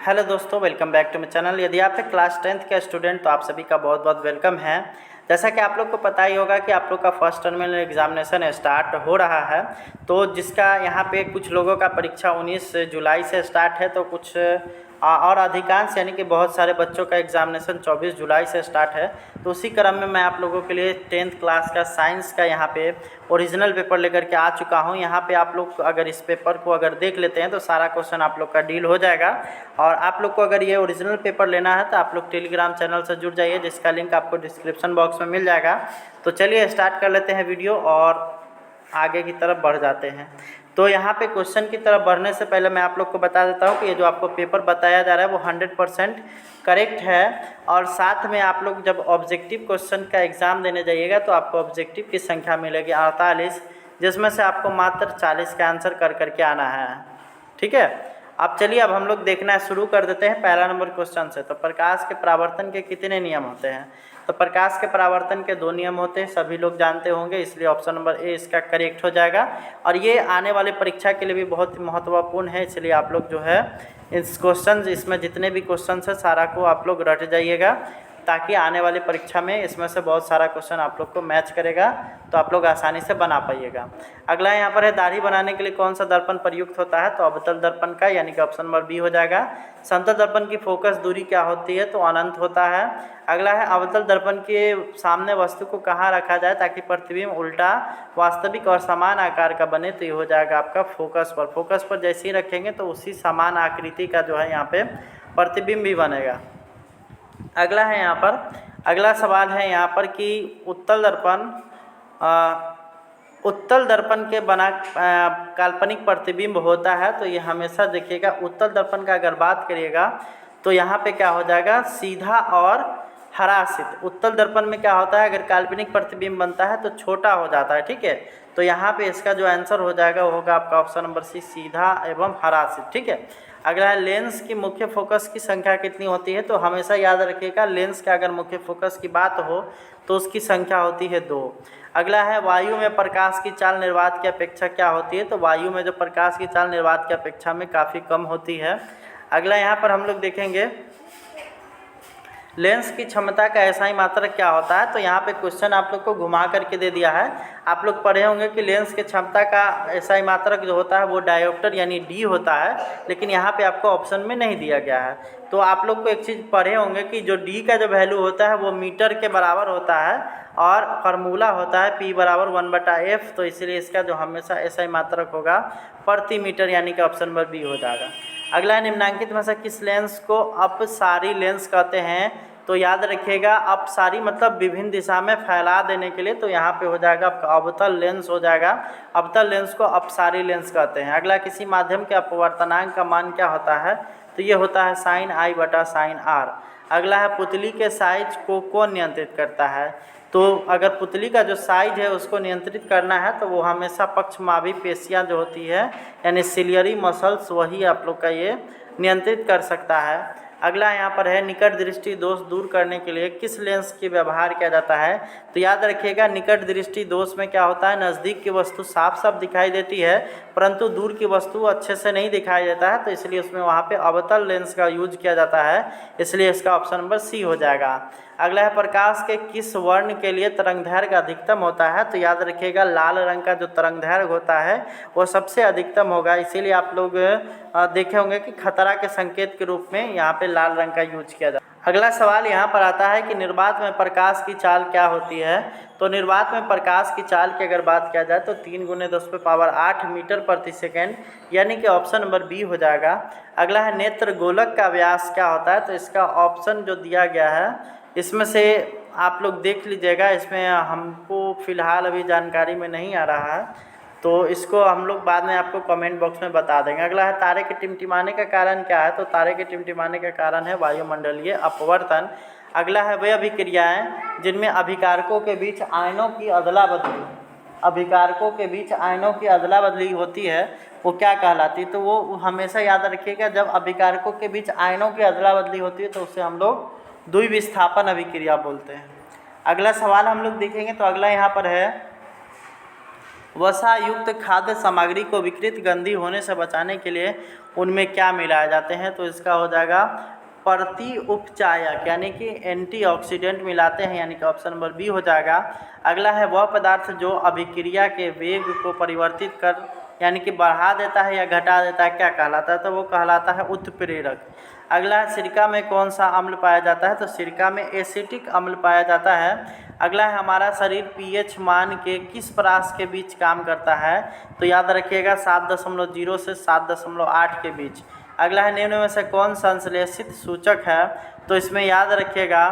Hello दोस्तों, welcome back to my channel. यदि आप है क्लास 10th का स्टूडेंट तो आप सभी का बहुत बहुत वेलकम है। जैसा कि आप लोग को पता ही होगा कि आप लोग का फर्स्ट टर्मिनल एग्जामिनेशन स्टार्ट हो रहा है, तो जिसका यहाँ पे कुछ लोगों का परीक्षा 19 जुलाई से स्टार्ट है, तो कुछ और अधिकांश यानी कि बहुत सारे बच्चों का एग्जामिनेशन 24 जुलाई से स्टार्ट है। तो उसी क्रम में मैं आप लोगों के लिए 10th क्लास का साइंस का यहाँ पे ओरिजिनल पेपर लेकर के आ चुका हूँ। यहाँ पे आप लोग अगर इस पेपर को अगर देख लेते हैं तो सारा क्वेश्चन आप लोग का डील हो जाएगा। और आप लोग को अगर ये ओरिजिनल पेपर लेना है तो आप लोग टेलीग्राम चैनल से जुड़ जाइए, जिसका लिंक आपको डिस्क्रिप्शन बॉक्स में मिल जाएगा। तो चलिए स्टार्ट कर लेते हैं वीडियो और आगे की तरफ बढ़ जाते हैं। तो यहाँ पे क्वेश्चन की तरफ बढ़ने से पहले मैं आप लोग को बता देता हूँ कि ये जो आपको पेपर बताया जा रहा है वो 100% करेक्ट है। और साथ में आप लोग जब ऑब्जेक्टिव क्वेश्चन का एग्ज़ाम देने जाइएगा तो आपको ऑब्जेक्टिव की संख्या मिलेगी 48, जिसमें से आपको मात्र 40 का आंसर कर करके आना है। ठीक है, अब चलिए अब हम लोग देखना शुरू कर देते हैं पहला नंबर क्वेश्चन से। तो प्रकाश के परावर्तन के कितने नियम होते हैं? तो प्रकाश के परावर्तन के 2 नियम होते हैं, सभी लोग जानते होंगे, इसलिए ऑप्शन नंबर ए इसका करेक्ट हो जाएगा। और ये आने वाले परीक्षा के लिए भी बहुत महत्वपूर्ण है, इसलिए आप लोग जो है इस क्वेश्चन इसमें जितने भी क्वेश्चन है सारा को आप लोग रट जाइएगा, ताकि आने वाली परीक्षा में इसमें से बहुत सारा क्वेश्चन आप लोग को मैच करेगा तो आप लोग आसानी से बना पाइएगा। अगला यहाँ पर है दाढ़ी बनाने के लिए कौन सा दर्पण प्रयुक्त होता है? तो अवतल दर्पण का, यानी कि ऑप्शन नंबर बी हो जाएगा। समतल दर्पण की फोकस दूरी क्या होती है? तो अनंत होता है। अगला है अवतल दर्पण के सामने वस्तु को कहाँ रखा जाए ताकि प्रतिबिंब उल्टा, वास्तविक और समान आकार का बने? तो ये हो जाएगा आपका फोकस पर। फोकस पर जैसे ही रखेंगे तो उसी समान आकृति का जो है यहाँ पे प्रतिबिंब भी बनेगा। अगला है यहाँ पर, अगला सवाल है यहाँ पर कि उत्तल दर्पण के बना काल्पनिक प्रतिबिंब होता है। तो ये हमेशा देखिएगा उत्तल दर्पण का अगर बात करिएगा तो यहाँ पे क्या हो जाएगा, सीधा और हरासित। उत्तल दर्पण में क्या होता है, अगर काल्पनिक प्रतिबिंब बनता है तो छोटा हो जाता है। ठीक है, तो यहाँ पे इसका जो आंसर हो जाएगा वो होगा आपका ऑप्शन नंबर सी, सीधा एवं हरासित। ठीक है, अगला है लेंस की मुख्य फोकस की संख्या कितनी होती है? तो हमेशा याद रखिएगा लेंस का अगर मुख्य फोकस की बात हो तो उसकी संख्या होती है 2। अगला है वायु में प्रकाश की चाल निर्वात की अपेक्षा क्या होती है? तो वायु में जो प्रकाश की चाल निर्वात की अपेक्षा में काफ़ी कम होती है। अगला यहाँ पर हम लोग देखेंगे लेंस की क्षमता का एसआई मात्रक क्या होता है? तो यहाँ पे क्वेश्चन आप लोग को घुमा करके दे दिया है। आप लोग पढ़े होंगे कि लेंस की क्षमता का एसआई मात्रक जो होता है वो डायोप्टर यानी डी होता है, लेकिन यहाँ पे आपको ऑप्शन में नहीं दिया गया है। तो आप लोग को एक चीज़ पढ़े होंगे कि जो डी का जो वैल्यू होता है वो मीटर के बराबर होता है और फार्मूला होता है P बराबर 1/f। तो इसलिए इसका जो हमेशा एसआई मात्रक होगा प्रति मीटर, यानी कि ऑप्शन नंबर बी हो जाएगा। अगला है निम्नांकित में से किस लेंस को अपसारी लेंस कहते हैं? तो याद रखिएगा अपसारी मतलब विभिन्न दिशा में फैला देने के लिए, तो यहाँ पे हो जाएगा आपका अवतल लेंस हो जाएगा। अवतल लेंस को अपसारी लेंस कहते हैं। अगला किसी माध्यम के अपवर्तनांक का मान क्या होता है? तो ये होता है sin I बटा sin R। अगला है पुतली के साइज को कौन नियंत्रित करता है? तो अगर पुतली का जो साइज है उसको नियंत्रित करना है तो वो हमेशा पक्षमावी पेशियाँ जो होती है यानी सिलियरी मसल्स, वही आप लोग का ये नियंत्रित कर सकता है। अगला यहाँ पर है निकट दृष्टि दोष दूर करने के लिए किस लेंस के व्यवहार किया जाता है? तो याद रखिएगा निकट दृष्टि दोष में क्या होता है, नज़दीक की वस्तु साफ साफ दिखाई देती है परंतु दूर की वस्तु अच्छे से नहीं दिखाई देता है, तो इसलिए उसमें वहाँ पे अवतल लेंस का यूज किया जाता है, इसलिए इसका ऑप्शन नंबर सी हो जाएगा। अगला है प्रकाश के किस वर्ण के लिए तरंगदैर्घ्य अधिकतम होता है? तो याद रखिएगा लाल रंग का जो तरंगदैर्घ्य होता है वो सबसे अधिकतम होगा, इसीलिए आप लोग देखे होंगे कि खतरा के संकेत के रूप में यहाँ पे लाल रंग का यूज किया जाता है। अगला सवाल यहाँ पर आता है कि निर्वात में प्रकाश की चाल क्या होती है? तो निर्वात में प्रकाश की चाल की अगर बात किया जाए तो 3 × 10⁸ मीटर प्रति सेकेंड, यानी कि ऑप्शन नंबर बी हो जाएगा। अगला है नेत्र गोलक का व्यास क्या होता है? तो इसका ऑप्शन जो दिया गया है इसमें से आप लोग देख लीजिएगा, इसमें हमको फ़िलहाल अभी जानकारी में नहीं आ रहा है, तो इसको हम लोग बाद में आपको कमेंट बॉक्स में बता देंगे। अगला है तारे के टिमटिमाने का कारण क्या है? तो तारे के टिमटिमाने का कारण है वायुमंडलीय अपवर्तन। अगला है वे अभिक्रियाएं जिनमें अभिकारकों के बीच आयनों की अदला बदली, अभिकारकों के बीच आयनों की अदला बदली होती है वो क्या कहलाती है? तो वो हमेशा याद रखिएगा जब अभिकारकों के बीच आयनों की अदला बदली होती है तो उससे हम लोग द्विविस्थापन अभिक्रिया बोलते हैं। अगला सवाल हम लोग देखेंगे तो अगला यहाँ पर है वसा युक्त खाद्य सामग्री को विकृत गंदी होने से बचाने के लिए उनमें क्या मिलाए जाते हैं? तो इसका हो जाएगा प्रति उपचायक यानी कि एंटीऑक्सीडेंट मिलाते हैं, यानी कि ऑप्शन नंबर बी हो जाएगा। अगला है वह पदार्थ जो अभिक्रिया के वेग को परिवर्तित कर यानी कि बढ़ा देता है या घटा देता है, क्या कहलाता है? तो वो कहलाता है उत्प्रेरक। अगला है सिरका में कौन सा अम्ल पाया जाता है? तो सिरका में एसिटिक अम्ल पाया जाता है। अगला है हमारा शरीर पीएच मान के किस परास के बीच काम करता है? तो याद रखिएगा 7.0 से 7.8 के बीच। अगला है निम्न में से कौन संश्लेषित सूचक है? तो इसमें याद रखिएगा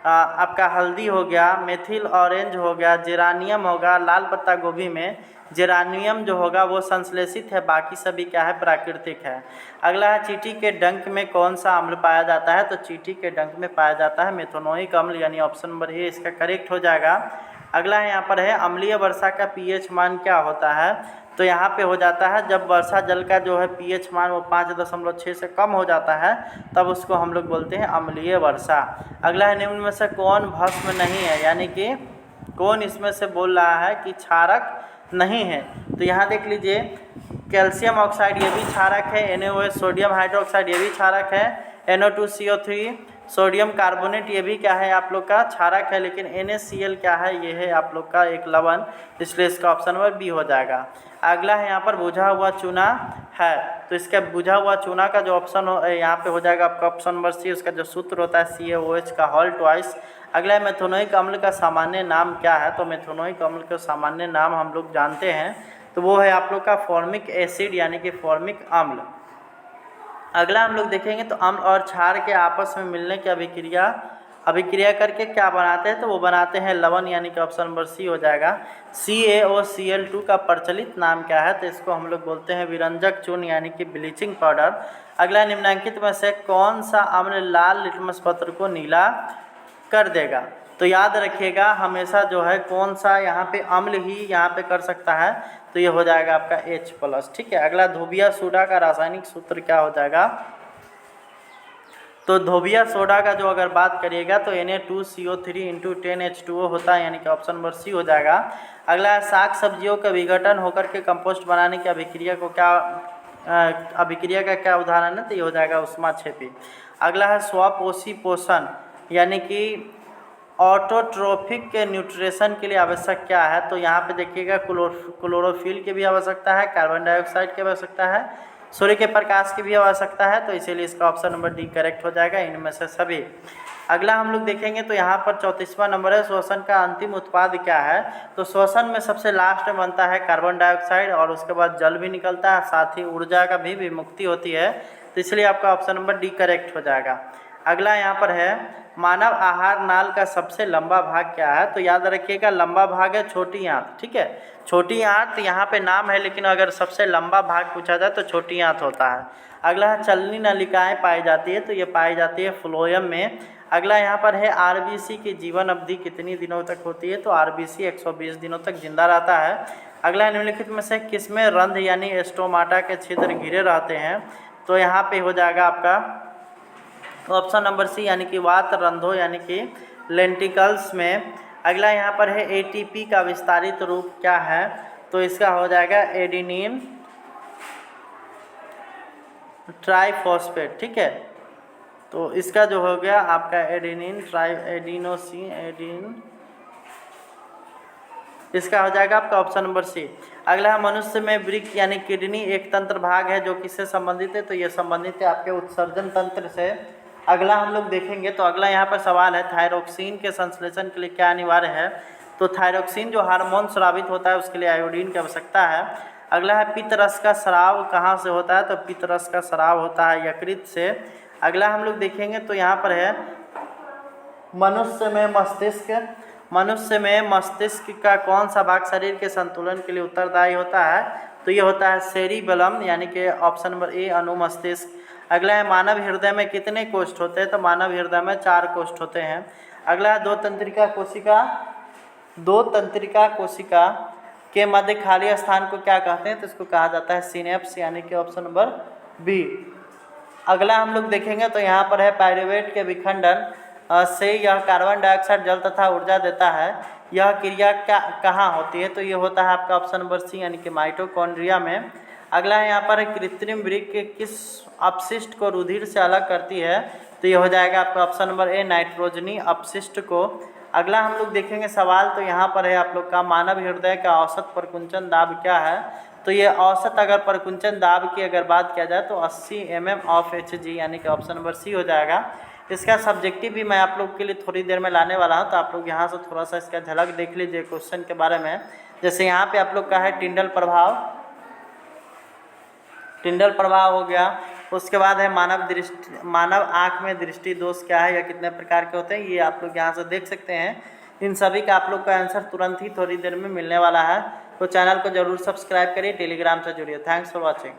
आपका हल्दी हो गया, मेथिल ऑरेंज हो गया, जेरानियम होगा, लाल पत्ता गोभी में जेरानियम जो होगा वो संश्लेषित है, बाकी सभी क्या है? प्राकृतिक है। अगला है चींटी के डंक में कौन सा अम्ल पाया जाता है? तो चींटी के डंक में पाया जाता है मेथनोइक अम्ल, यानी ऑप्शन नंबर ए इसका करेक्ट हो जाएगा। अगला है यहाँ पर है अम्लीय वर्षा का पीएच मान क्या होता है? तो यहाँ पे हो जाता है जब वर्षा जल का जो है पीएच मान वो 5.6 से कम हो जाता है तब उसको हम लोग बोलते हैं अम्लीय वर्षा। अगला है निम्न में से कौन भस्म नहीं है, यानी कि कौन इसमें से बोल रहा है कि क्षारक नहीं है? तो यहाँ देख लीजिए कैल्शियम ऑक्साइड ये भी क्षारक है, NaOH सोडियम हाइड्रोक्साइड ये भी क्षारक है, NO2CO3 सोडियम कार्बोनेट ये भी क्या है आप लोग का क्षारक है, लेकिन NaCl क्या है? ये है आप लोग का एक लवण, इसलिए इसका ऑप्शन नंबर बी हो जाएगा। अगला है यहाँ पर बुझा हुआ चूना है, तो इसका बुझा हुआ चूना का जो ऑप्शन हो यहाँ पे हो जाएगा आपका ऑप्शन नंबर सी, उसका जो सूत्र होता है CaOH का होल ट्वाइस। अगला है मेथनोइक अम्ल का सामान्य नाम क्या है? तो मेथनोइक अम्ल का सामान्य नाम हम लोग जानते हैं, तो वो है आप लोग का फॉर्मिक एसिड यानी कि फॉर्मिक अम्ल। अगला हम लोग देखेंगे तो अम्ल और क्षार के आपस में मिलने की अभिक्रिया करके क्या बनाते हैं? तो वो बनाते हैं लवण, यानी कि ऑप्शन नंबर सी हो जाएगा। CaOCl2 का प्रचलित नाम क्या है? तो इसको हम लोग बोलते हैं विरंजक चूर्ण यानी कि ब्लीचिंग पाउडर। अगला निम्नलिखित में से कौन सा अम्ल लाल लिटमस पत्र को नीला कर देगा? तो याद रखिएगा हमेशा जो है कौन सा यहाँ पे अम्ल ही यहाँ पे कर सकता है? तो ये हो जाएगा आपका H+, ठीक है। अगला धोबिया सोडा का रासायनिक सूत्र क्या हो जाएगा? तो धोबिया सोडा का जो अगर बात करिएगा तो Na2CO3 × 10H2O होता है, यानी कि ऑप्शन नंबर सी हो जाएगा। अगला है साग सब्जियों का विघटन होकर के कंपोस्ट बनाने की अभिक्रिया का क्या उदाहरण है? तो ये हो जाएगा उष्माक्षेपी। अगला है स्वपोषी पोषण यानी कि ऑटोट्रोफिक के न्यूट्रिशन के लिए आवश्यक क्या है? तो यहाँ पे देखिएगा क्लोरोफिल की भी आवश्यकता है, कार्बन डाइऑक्साइड की आवश्यकता है, सूर्य के प्रकाश की भी आवश्यकता है, तो इसीलिए इसका ऑप्शन नंबर डी करेक्ट हो जाएगा इनमें से सभी। अगला हम लोग देखेंगे तो यहाँ पर 34वां नंबर है श्वसन का अंतिम उत्पाद क्या है? तो श्वसन में सबसे लास्ट में बनता है कार्बन डाइऑक्साइड और उसके बाद जल भी निकलता है, साथ ही ऊर्जा का भी विमुक्ति होती है, तो इसलिए आपका ऑप्शन नंबर डी करेक्ट हो जाएगा। अगला यहाँ पर है मानव आहार नाल का सबसे लंबा भाग क्या है? तो याद रखिएगा लंबा भाग है छोटी आंत, ठीक है। छोटी आंत यहाँ पे नाम है, लेकिन अगर सबसे लंबा भाग पूछा जाए तो छोटी आंत होता है। अगला है चलनी नलिकाएं पाई जाती है, तो ये पाई जाती है फ्लोएम में। अगला यहाँ पर है RBC की जीवन अवधि कितनी दिनों तक होती है? तो RBC 120 दिनों तक जिंदा रहता है। अगला निम्नलिखित में से किसमें रंध्र यानी स्टोमाटा के छिद्र घिरे रहते हैं? तो यहाँ पे हो जाएगा आपका ऑप्शन नंबर सी यानी कि वात रंध्रों यानी कि लेंटिकल्स में। अगला यहाँ पर है ATP का विस्तारित रूप क्या है? तो इसका हो जाएगा एडिनिन ट्राइफॉस्फेट, ठीक है। तो इसका जो हो गया आपका इसका हो जाएगा आपका ऑप्शन नंबर सी। अगला मनुष्य में वृक्क यानी किडनी एक तंत्र भाग है जो किससे संबंधित है? तो ये संबंधित है आपके उत्सर्जन तंत्र से। अगला हम लोग देखेंगे तो अगला यहाँ पर सवाल है थायरोक्सिन के संश्लेषण के लिए क्या अनिवार्य है? तो थायरोक्सिन जो हार्मोन स्रावित होता है उसके लिए आयोडीन की आवश्यकता है। अगला है पित्त रस का स्राव कहाँ से होता है? तो पित्त रस का स्राव होता है यकृत से। अगला हम लोग देखेंगे तो यहाँ पर है मनुष्य में मस्तिष्क का कौन सा भाग शरीर के संतुलन के लिए उत्तरदायी होता है? तो ये होता है सेरिबेलम यानी कि ऑप्शन नंबर ए अनुमस्तिष्क। अगला है मानव हृदय में कितने कोष्ठ होते हैं? तो मानव हृदय में 4 कोष्ठ होते हैं। अगला है दो तंत्रिका कोशिका के मध्य खाली स्थान को क्या कहते हैं? तो इसको कहा जाता है सिनेप्स यानी कि ऑप्शन नंबर बी। अगला हम लोग देखेंगे तो यहाँ पर है पायरुवेट के विखंडन से यह कार्बन डाइऑक्साइड जल तथा ऊर्जा देता है, यह क्रिया कहाँ होती है? तो ये होता है आपका ऑप्शन नंबर सी यानी कि माइटोकॉन्ड्रिया में। अगला है यहाँ पर कृत्रिम वृक्क किस अपशिष्ट को रुधिर से अलग करती है? तो ये हो जाएगा आपका ऑप्शन नंबर ए नाइट्रोजनी अपशिष्ट को। अगला हम लोग देखेंगे सवाल, तो यहाँ पर है आप लोग का मानव हृदय का औसत प्रकुंचन दाब क्या है? तो ये औसत अगर प्रकुंचन दाब की अगर बात किया जाए तो 80 mm ऑफ Hg यानी कि ऑप्शन नंबर सी हो जाएगा। इसका सब्जेक्टिव भी मैं आप लोग के लिए थोड़ी देर में लाने वाला हूँ, तो आप लोग यहाँ से थोड़ा सा इसका झलक देख लीजिए क्वेश्चन के बारे में। जैसे यहाँ पे आप लोग का है टिंडल प्रभाव, टिंडल प्रभाव हो गया। उसके बाद है मानव आँख में दृष्टि दोष क्या है या कितने प्रकार के होते हैं, ये आप लोग यहाँ से देख सकते हैं। इन सभी का आप लोग का आंसर तुरंत ही थोड़ी देर में मिलने वाला है। तो चैनल को जरूर सब्सक्राइब करिए, टेलीग्राम से जुड़िए। Thanks for watching.